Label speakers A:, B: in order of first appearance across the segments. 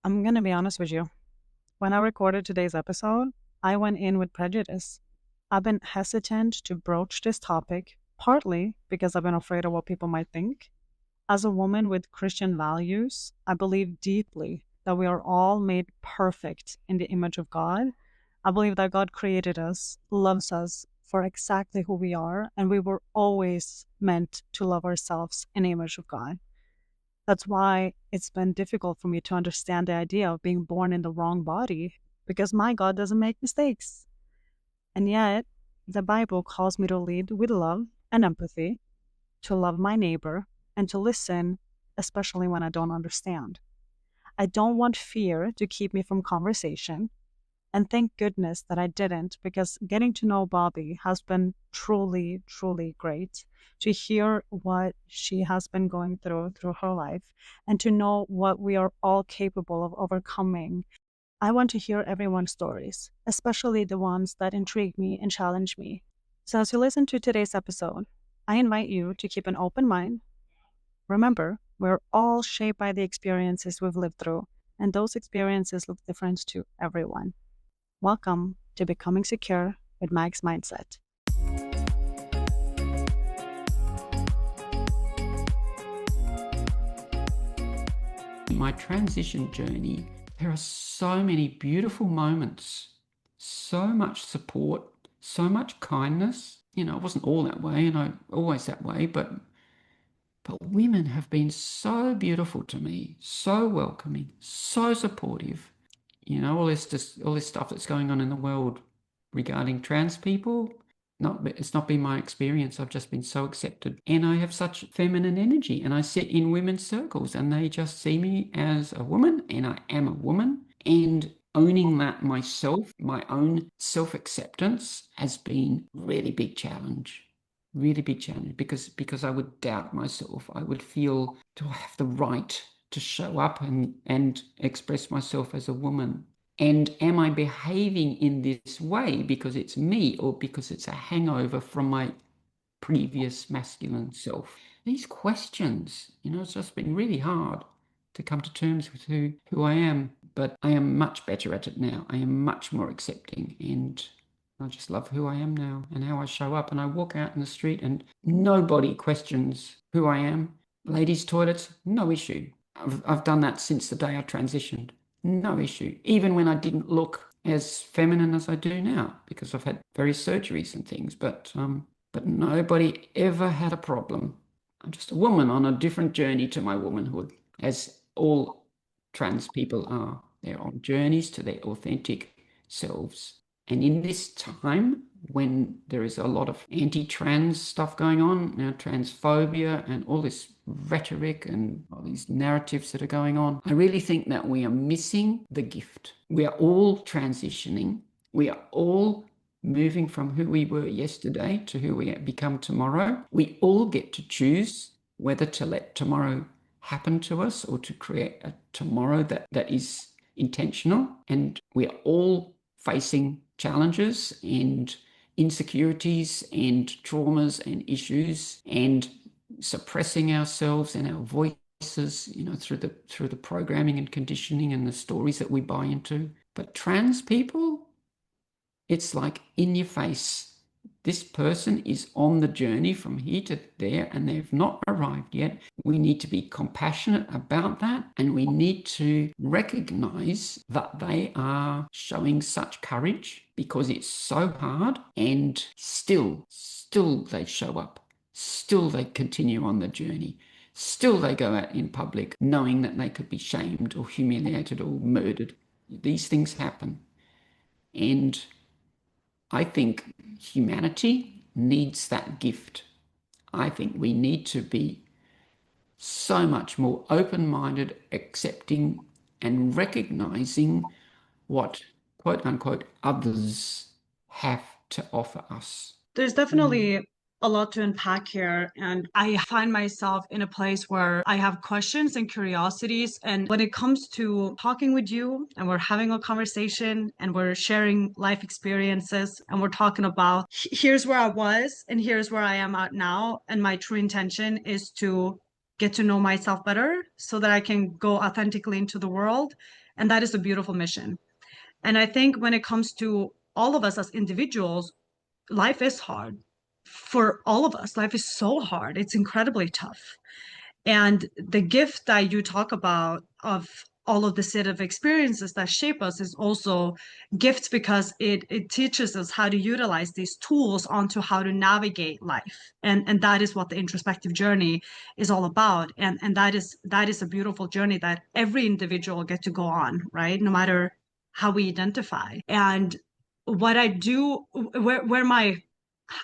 A: I'm going to be honest with you. When I recorded today's episode, I went in with prejudice. I've been hesitant to broach this topic, partly because I've been afraid of what people might think. As a woman with Christian values, I believe deeply that we are all made perfect in the image of God. I believe that God created us, loves us for exactly who we are, and we were always meant to love ourselves in the image of God. That's why it's been difficult for me to understand the idea of being born in the wrong body, because my God doesn't make mistakes. And yet, the Bible calls me to lead with love and empathy, to love my neighbor, and to listen, especially when I don't understand. I don't want fear to keep me from conversation. And thank goodness that I didn't, because getting to know Bobbi has been truly, truly great. To hear what she has been going through her life, and to know what we are all capable of overcoming. I want to hear everyone's stories, especially the ones that intrigue me and challenge me. So as you listen to today's episode, I invite you to keep an open mind. Remember, we're all shaped by the experiences we've lived through, and those experiences look different to everyone. Welcome to Becoming Secure with Mag's Mindset.
B: My transition journey, there are so many beautiful moments, so much support, so much kindness. I wasn't all that way and I'm always that way, but women have been so beautiful to me, so welcoming, so supportive. All this stuff that's going on in the world regarding trans people. It's not been my experience. I've just been so accepted. And I have such feminine energy. And I sit in women's circles and they just see me as a woman, and I am a woman. And owning that myself, my own self-acceptance, has been really big challenge. Really big challenge because I would doubt myself. I would feel, do I have the right to show up and express myself as a woman? And am I behaving in this way because it's me or because it's a hangover from my previous masculine self? These questions, it's just been really hard to come to terms with who I am, but I am much better at it now. I am much more accepting, and I just love who I am now and how I show up. And I walk out in the street and nobody questions who I am. Ladies' toilets, no issue. I've done that since the day I transitioned. No issue. Even when I didn't look as feminine as I do now, because I've had various surgeries and things, but nobody ever had a problem. I'm just a woman on a different journey to my womanhood, as all trans people are. They're on journeys to their authentic selves. And in this time, when there is a lot of anti-trans stuff going on, transphobia and all this rhetoric and all these narratives that are going on, I really think that we are missing the gift. We are all transitioning. We are all moving from who we were yesterday to who we become tomorrow. We all get to choose whether to let tomorrow happen to us or to create a tomorrow that is intentional. And we are all facing challenges and insecurities and traumas and issues, and suppressing ourselves and our voices, through the programming and conditioning and the stories that we buy into. But trans people, it's like in your face. This person is on the journey from here to there and they've not arrived yet. We need to be compassionate about that, and we need to recognize that they are showing such courage because it's so hard, and still they show up. Still they continue on the journey. Still they go out in public knowing that they could be shamed or humiliated or murdered. These things happen. And I think humanity needs that gift. I think we need to be so much more open-minded, accepting, and recognizing what, quote unquote, others have to offer us.
A: There's definitely a lot to unpack here, and I find myself in a place where I have questions and curiosities. And when it comes to talking with you and we're having a conversation and we're sharing life experiences and we're talking about here's where I was and here's where I am at now, and my true intention is to get to know myself better so that I can go authentically into the world. And that is a beautiful mission. And I think when it comes to all of us as individuals, life is hard for all of us. Life is so hard. It's incredibly tough. And the gift that you talk about of all of the set of experiences that shape us is also gifts because it teaches us how to utilize these tools onto how to navigate life. And that is what the introspective journey is all about. And that is a beautiful journey that every individual get to go on, right? No matter how we identify. And what I do, where my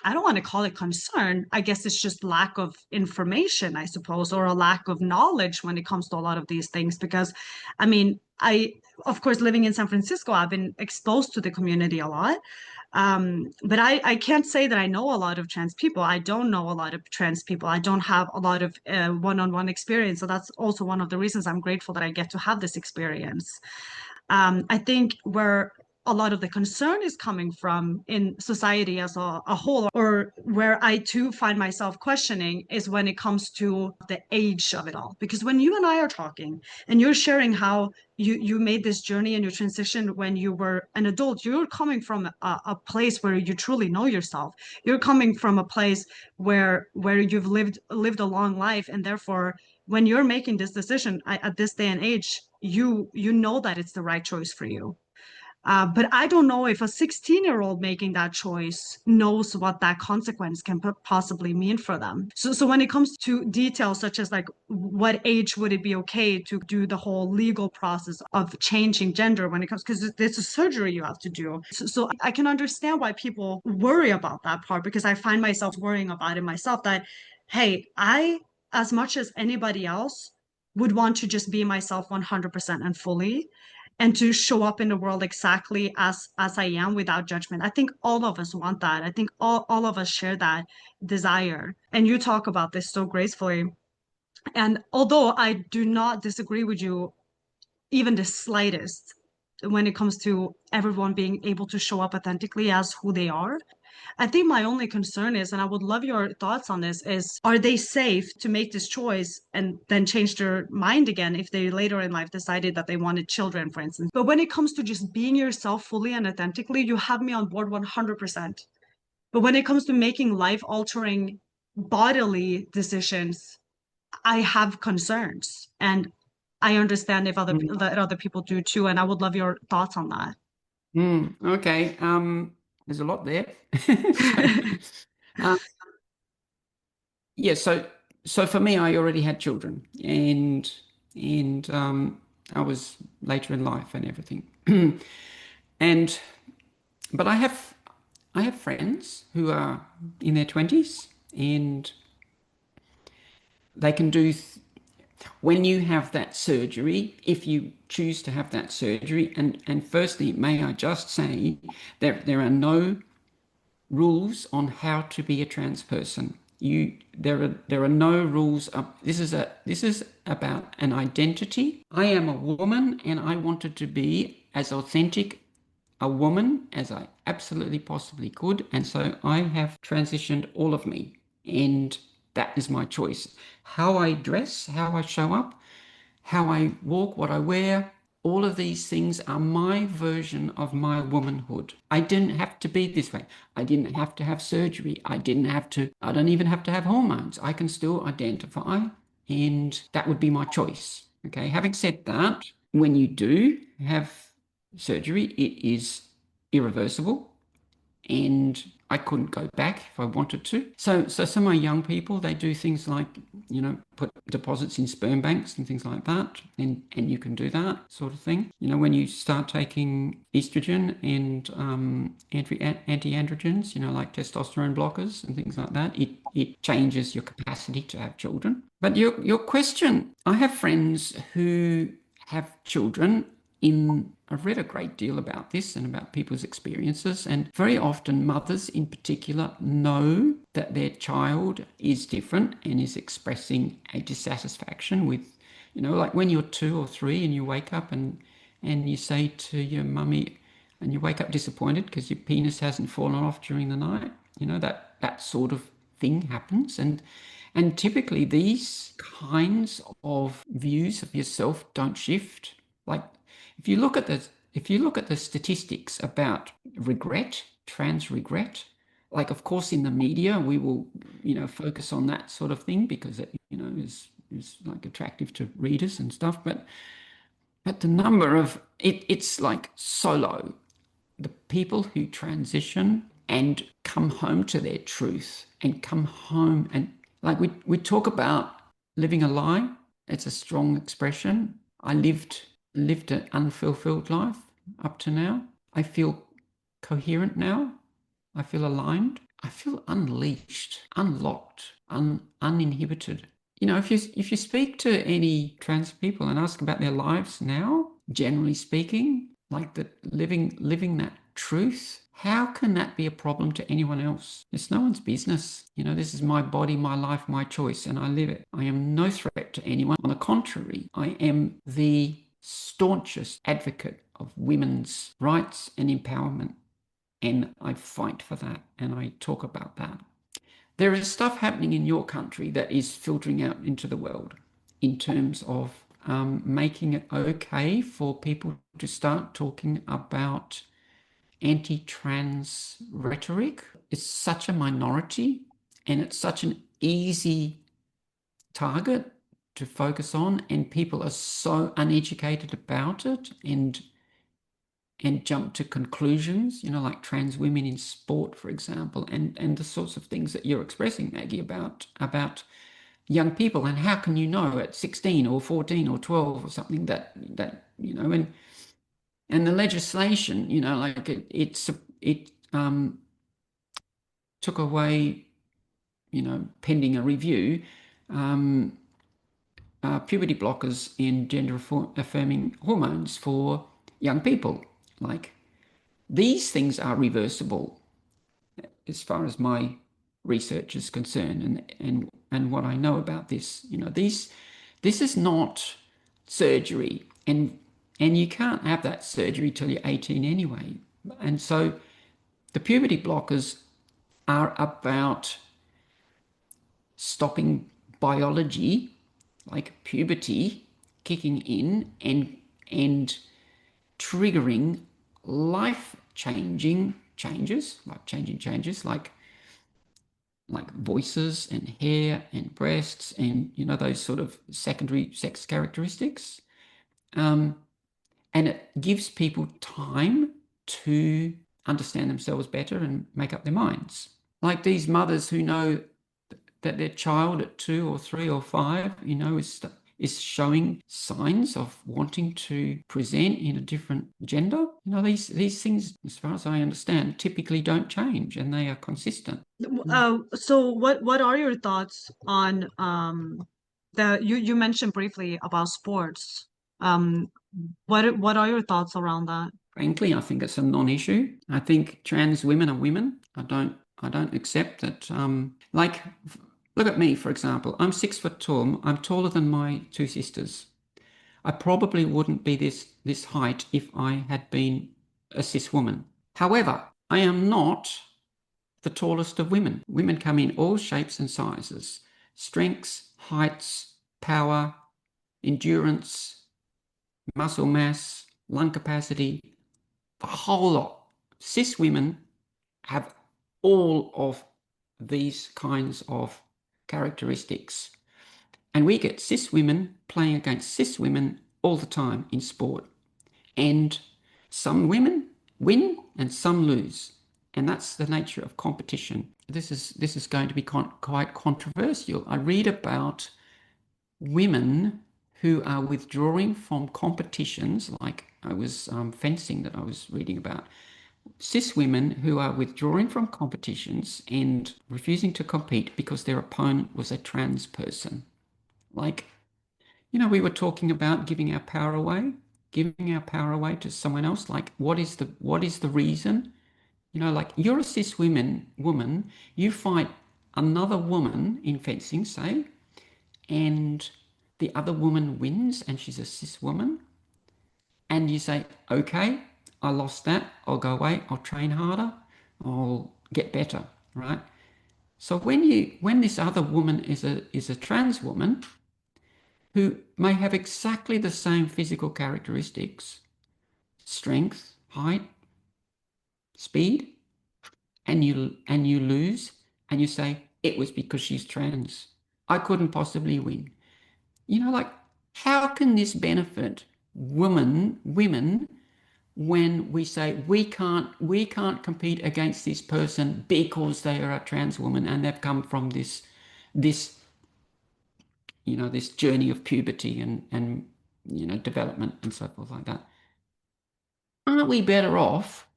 A: I don't want to call it concern. I guess it's just lack of information, I suppose, or a lack of knowledge when it comes to a lot of these things. Because, I mean, of course, living in San Francisco, I've been exposed to the community a lot. But I can't say that I know a lot of trans people. I don't know a lot of trans people. I don't have a lot of one-on-one experience. So that's also one of the reasons I'm grateful that I get to have this experience. I think where a lot of the concern is coming from in society as a whole, or where I too find myself questioning, is when it comes to the age of it all. Because when you and I are talking and you're sharing how you made this journey and you transitioned when you were an adult, you're coming from a place where you truly know yourself. You're coming from a place where you've lived a long life, and therefore when you're making this decision at this day and age, you know that it's the right choice for you. But I don't know if a 16-year-old making that choice knows what that consequence can possibly mean for them. So when it comes to details such as like what age would it be okay to do the whole legal process of changing gender when it comes, because it's a surgery you have to do. So I can understand why people worry about that part, because I find myself worrying about it myself, that, hey, I, as much as anybody else, would want to just be myself 100% and fully, and to show up in the world exactly as I am without judgment. I think all of us want that. I think all of us share that desire. And you talk about this so gracefully. And although I do not disagree with you even the slightest when it comes to everyone being able to show up authentically as who they are, I think my only concern is, and I would love your thoughts on this, is are they safe to make this choice and then change their mind again if they later in life decided that they wanted children, for instance? But when it comes to just being yourself fully and authentically, you have me on board 100%. But when it comes to making life altering bodily decisions, I have concerns. And I understand if that other people do too. And I would love your thoughts on that.
B: Okay. There's a lot there. So, uh, yeah. So for me, I already had children, and I was later in life and everything, and but I have friends who are in their 20s, and they can do when you have that surgery, if you choose to have that surgery, and firstly, may I just say there are no rules on how to be a trans person. There are no rules. This is about an identity. I am a woman, and I wanted to be as authentic a woman as I absolutely possibly could, and so I have transitioned all of me, and that is my choice. How I dress, how I show up, how I walk, what I wear, all of these things are my version of my womanhood. I didn't have to be this way. I didn't have to have surgery. I don't even have to have hormones. I can still identify, and that would be my choice. Okay. Having said that, when you do have surgery, it is irreversible, and I couldn't go back if I wanted to. So some of my young people, they do things like, put deposits in sperm banks and things like that, and you can do that sort of thing. When you start taking estrogen and anti-androgens, like testosterone blockers and things like that, it changes your capacity to have children. But your question, I have friends who have children I've read a great deal about this and about people's experiences, and very often mothers in particular know that their child is different and is expressing a dissatisfaction with, like when you're 2 or 3 and you wake up and you say to your mummy, and you wake up disappointed because your penis hasn't fallen off during the night, that sort of thing happens. And typically these kinds of views of yourself don't shift. Like if you look at the statistics about regret, trans regret, like of course in the media we will, focus on that sort of thing because it, is like attractive to readers and stuff, but the number of it's like so low. The people who transition and come home to their truth and come home and like we talk about living a lie. It's a strong expression. I lived an unfulfilled life up to now. I feel coherent now. I feel aligned. I feel unleashed, unlocked, uninhibited. If you speak to any trans people and ask about their lives now, generally speaking, like that living that truth, how can that be a problem to anyone else? It's no one's business. This is my body, my life, my choice, and I live it. I am no threat to anyone. On the contrary, I am the staunchest advocate of women's rights and empowerment. And I fight for that and I talk about that. There is stuff happening in your country that is filtering out into the world in terms of making it okay for people to start talking about anti-trans rhetoric. It's such a minority and it's such an easy target to focus on, and people are so uneducated about it and jump to conclusions, like trans women in sport, for example, and the sorts of things that you're expressing, Maggie, about young people. And how can you know at 16 or 14 or 12 or something that and the legislation, like it took away, pending a review, puberty blockers and gender affirming hormones for young people. Like these things are reversible as far as my research is concerned, and what I know about this. This is not surgery, and you can't have that surgery till you're 18 anyway. And so the puberty blockers are about stopping biology, like puberty, kicking in and triggering life-changing changes, like voices and hair and breasts and those sort of secondary sex characteristics. And it gives people time to understand themselves better and make up their minds. Like these mothers who know that their child at 2 or 3 or 5, is showing signs of wanting to present in a different gender. These things, as far as I understand, typically don't change and they are consistent.
A: So what are your thoughts on you mentioned briefly about sports. What are your thoughts around that?
B: Frankly, I think it's a non-issue. I think trans women are women. I don't accept that. Like, look at me, for example. I'm 6 foot tall. I'm taller than my two sisters. I probably wouldn't be this height if I had been a cis woman. However, I am not the tallest of women. Women come in all shapes and sizes, strengths, heights, power, endurance, muscle mass, lung capacity, the whole lot. Cis women have all of these kinds of characteristics. And we get cis women playing against cis women all the time in sport. And some women win and some lose. And that's the nature of competition. This is going to be quite controversial. I read about women who are withdrawing from competitions, like I was fencing that I was reading about. Cis women who are withdrawing from competitions and refusing to compete because their opponent was a trans person. Like, we were talking about giving our power away to someone else. Like, what is the reason? Like you're a cis woman, you fight another woman in fencing, say, and the other woman wins and she's a cis woman, and you say, okay, I lost that, I'll go away, I'll train harder, I'll get better, right? So when this other woman is a trans woman who may have exactly the same physical characteristics, strength, height, speed, and you lose and you say it was because she's trans. I couldn't possibly win. Like, how can this benefit women when we say we can't compete against this person because they are a trans woman and they've come from this this journey of puberty and development and so forth like that. Aren't we better off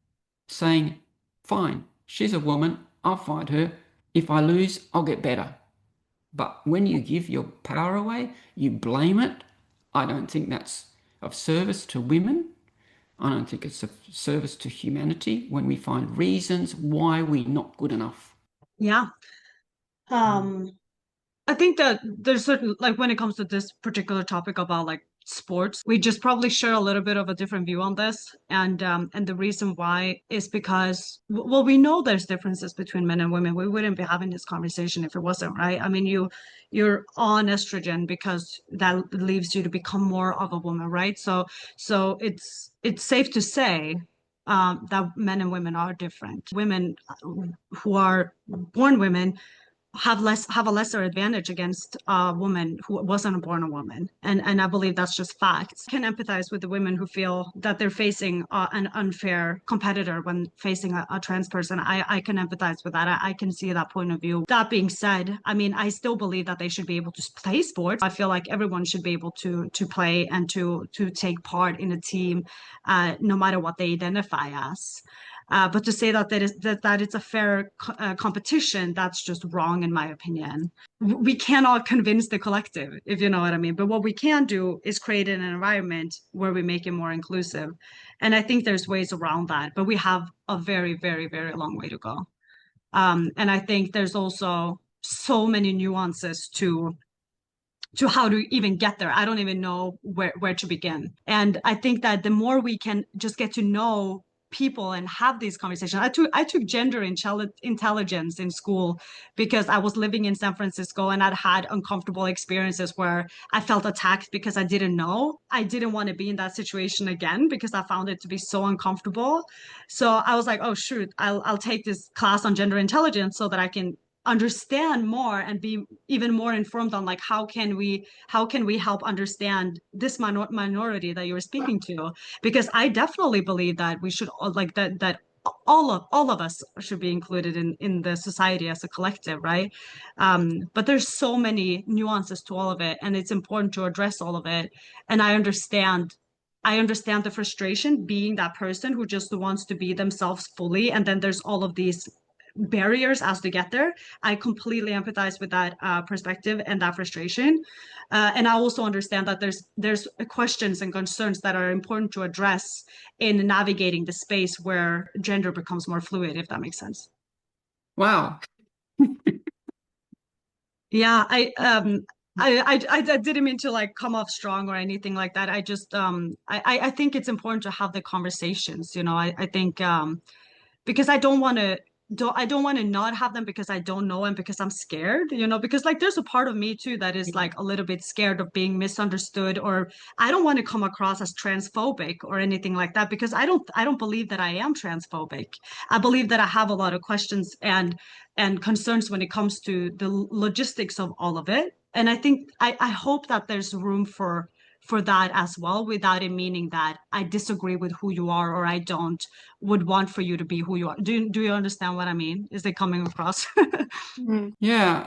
B: saying, fine, she's a woman, I'll fight her. If I lose, I'll get better. But when you give your power away, you blame it. I don't think that's of service to women. I don't think it's of service to humanity when we find reasons why we're not good enough.
A: Yeah. I think that there's certain, like when it comes to this particular topic about like sports, we just probably share a little bit of a different view on this. And the reason why is because, well, we know there's differences between men and women. We wouldn't be having this conversation if it wasn't, right? I mean, you're on estrogen because that leaves you to become more of a woman, right? So it's safe to say that men and women are different. Women who are born women have a lesser advantage against a woman who wasn't born a woman, and I believe that's just facts. I can empathize with the women who feel that they're facing an unfair competitor when facing a trans person. I can empathize with that. I can see that point of view. That being said, I mean, I still believe that they should be able to play sports. I feel like everyone should be able to play and to take part in a team, no matter what they identify as. But to say that it's a fair competition, that's just wrong in my opinion. We cannot convince the collective, if you know what I mean. But what we can do is create an environment where we make it more inclusive. And I think there's ways around that, but we have a very, very, very long way to go. And I think there's also so many nuances to how to even get there. I don't even know where to begin. And I think that the more we can just get to know people and have these conversations. I took gender intelligence in school because I was living in San Francisco and I'd had uncomfortable experiences where I felt attacked because I didn't know. I didn't want to be in that situation again because I found it to be so uncomfortable. So I was like, oh shoot, I'll take this class on gender intelligence so that I can understand more and be even more informed on like how can we help understand this minority that you're speaking to, because I definitely believe that we should like that all of us should be included in the society as a collective, right? But there's so many nuances to all of it, and it's important to address all of it. And I understand the frustration being that person who just wants to be themselves fully, and then there's all of these barriers as to get there. I completely empathize with that perspective and that frustration, and I also understand that there's questions and concerns that are important to address in navigating the space where gender becomes more fluid, if that makes sense.
B: Wow.
A: Yeah, I didn't mean to like come off strong or anything like that. I just I think it's important to have the conversations. I think because I don't want to not have them because I don't know and because I'm scared, because like there's a part of me too that is like a little bit scared of being misunderstood, or I don't want to come across as transphobic or anything like that, because I don't believe that I am transphobic. I believe that I have a lot of questions and concerns when it comes to the logistics of all of it. And I think I hope that there's room for that as well, without it meaning that I disagree with who you are or I don't would want for you to be who you are. Do you understand what I mean? Is it coming across?
B: Yeah.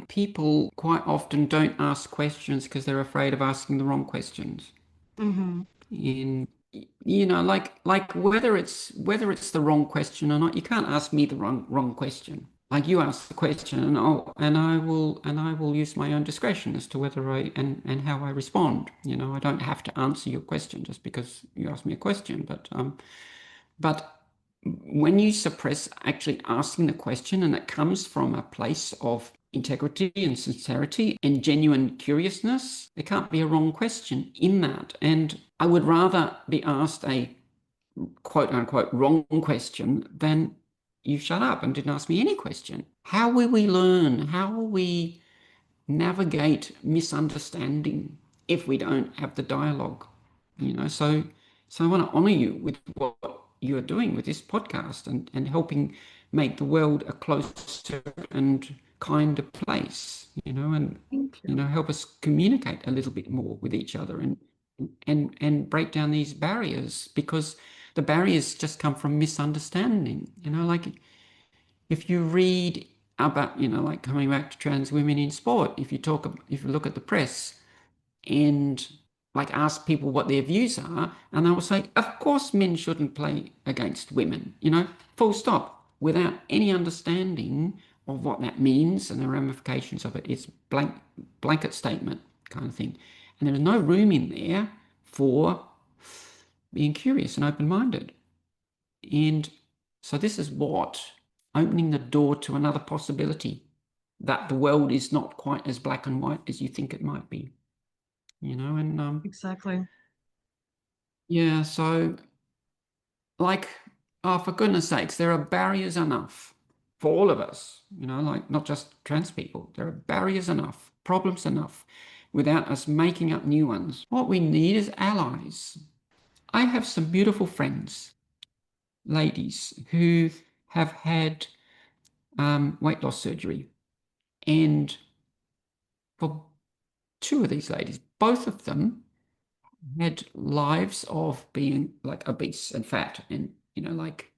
B: People quite often don't ask questions because they're afraid of asking the wrong questions.
A: Hmm.
B: In like whether it's the wrong question or not, you can't ask me the wrong question. Like, you ask the question and I will use my own discretion as to whether and how I respond. I don't have to answer your question just because you asked me a question, but when you suppress actually asking the question and it comes from a place of integrity and sincerity and genuine curiousness, there can't be a wrong question in that. And I would rather be asked a quote unquote wrong question than you shut up and didn't ask me any question. how will we learn? How will we navigate misunderstanding if we don't have the dialogue? So I want to honor you with what you're doing with this podcast and helping make the world a closer and kinder place, and
A: Thank you.
B: help us communicate a little bit more with each other and break down these barriers, because the barriers just come from misunderstanding. Like if you read about, like coming back to trans women in sport, if you look at the press and like ask people what their views are, and they will say, of course, men shouldn't play against women, full stop, without any understanding of what that means and the ramifications of it. It's blanket statement kind of thing. And there's no room in there for being curious and open-minded. And so this is what opening the door to another possibility, that the world is not quite as black and white as you think it might be, and
A: Exactly.
B: yeah, so like, oh, for goodness sakes, there are barriers enough for all of us, like not just trans people. There are barriers enough, problems enough, without us making up new ones. What we need is allies. I have some beautiful friends, ladies, who have had weight loss surgery. And for two of these ladies, both of them had lives of being like obese and fat. And, like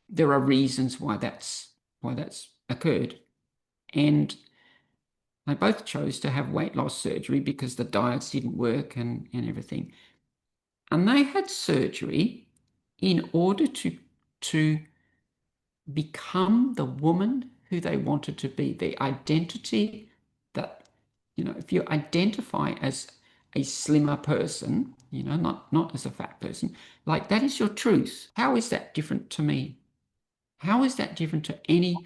B: there are reasons why that's occurred. And they both chose to have weight loss surgery because the diets didn't work and everything. And they had surgery in order to become the woman who they wanted to be, the identity that, if you identify as a slimmer person, not as a fat person, like that is your truth. How is that different to me? How is that different to any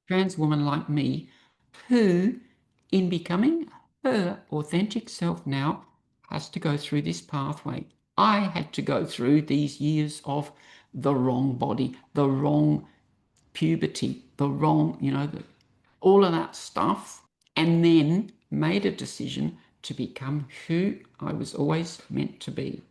B: trans woman like me who, in becoming her authentic self now, has to go through this pathway? I had to go through these years of the wrong body, the wrong puberty, the wrong, all of that stuff, and then made a decision to become who I was always meant to be.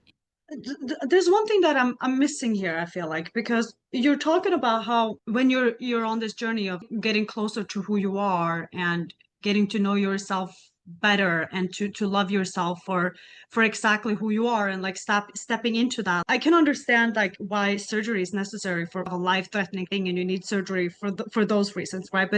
A: There's one thing that I'm missing here, I feel like, because you're talking about how when you're on this journey of getting closer to who you are and getting to know yourself better and to love yourself for exactly who you are and like stepping into that. I can understand like why surgery is necessary for a life-threatening thing and you need surgery for those reasons, right?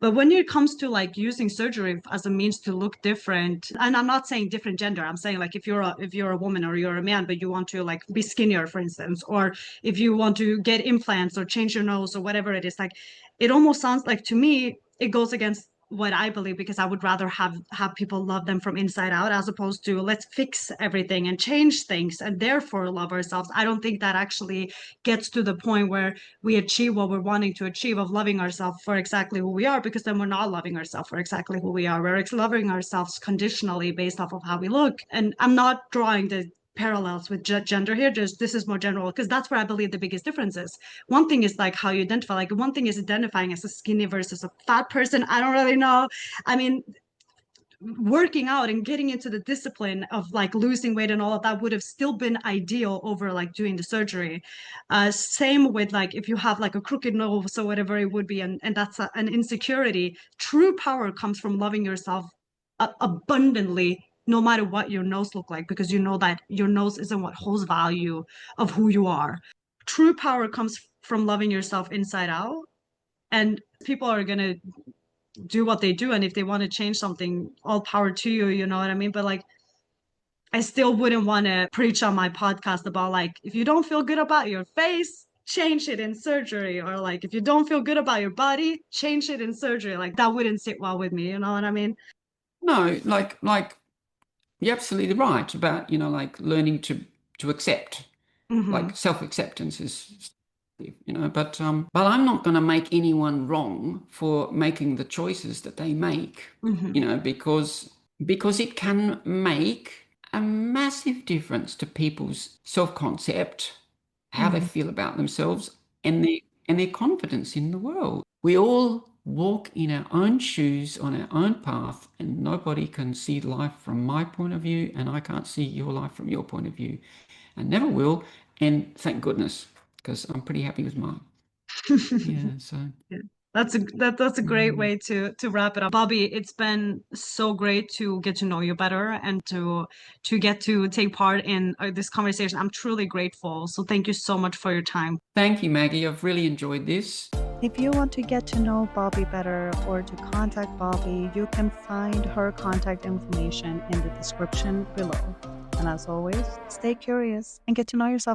A: But when it comes to like using surgery as a means to look different, and I'm not saying different gender, I'm saying like if you're a woman or you're a man, but you want to like be skinnier, for instance, or if you want to get implants or change your nose or whatever it is, like it almost sounds like to me it goes against what I believe because I would rather have people love them from inside out as opposed to let's fix everything and change things and therefore love ourselves. I don't think that actually gets to the point where we achieve what we're wanting to achieve of loving ourselves for exactly who we are, because then we're not loving ourselves for exactly who we are. We're loving ourselves conditionally based off of how we look. And I'm not drawing the parallels with gender here, just this is more general because that's where I believe the biggest difference is. One thing is like how you identify, like one thing is identifying as a skinny versus a fat person. I don't really know. I mean, working out and getting into the discipline of like losing weight and all of that would have still been ideal over like doing the surgery. Same with like if you have like a crooked nose or whatever it would be, and that's an insecurity. True power comes from loving yourself abundantly, no matter what your nose look like, because you know that your nose isn't what holds value of who you are. True power comes from loving yourself inside out, and people are gonna do what they do, and if they want to change something, all power to you, you know what I mean? But like I still wouldn't want to preach on my podcast about like if you don't feel good about your face, change it in surgery, or like if you don't feel good about your body, change it in surgery. Like that wouldn't sit well with me, you know what I mean?
B: No, like you're absolutely right about, like learning to accept,
A: Mm-hmm.
B: like self-acceptance is, but I'm not going to make anyone wrong for making the choices that they make,
A: Mm-hmm.
B: because it can make a massive difference to people's self-concept, how they
A: Mm-hmm.
B: feel about themselves, and their and their confidence in the world. We all walk in our own shoes on our own path, and nobody can see life from my point of view, and I can't see your life from your point of view. I never will, and thank goodness, because I'm pretty happy with mine. Yeah, so
A: Yeah. That's a great way to wrap it up. Bobbi, it's been so great to get to know you better and to get to take part in this conversation. I'm truly grateful. So thank you so much for your time.
B: thank you, Maggie. I've really enjoyed this.
A: If you want to get to know Bobbi better or to contact Bobbi, you can find her contact information in the description below. And as always, stay curious and get to know yourself.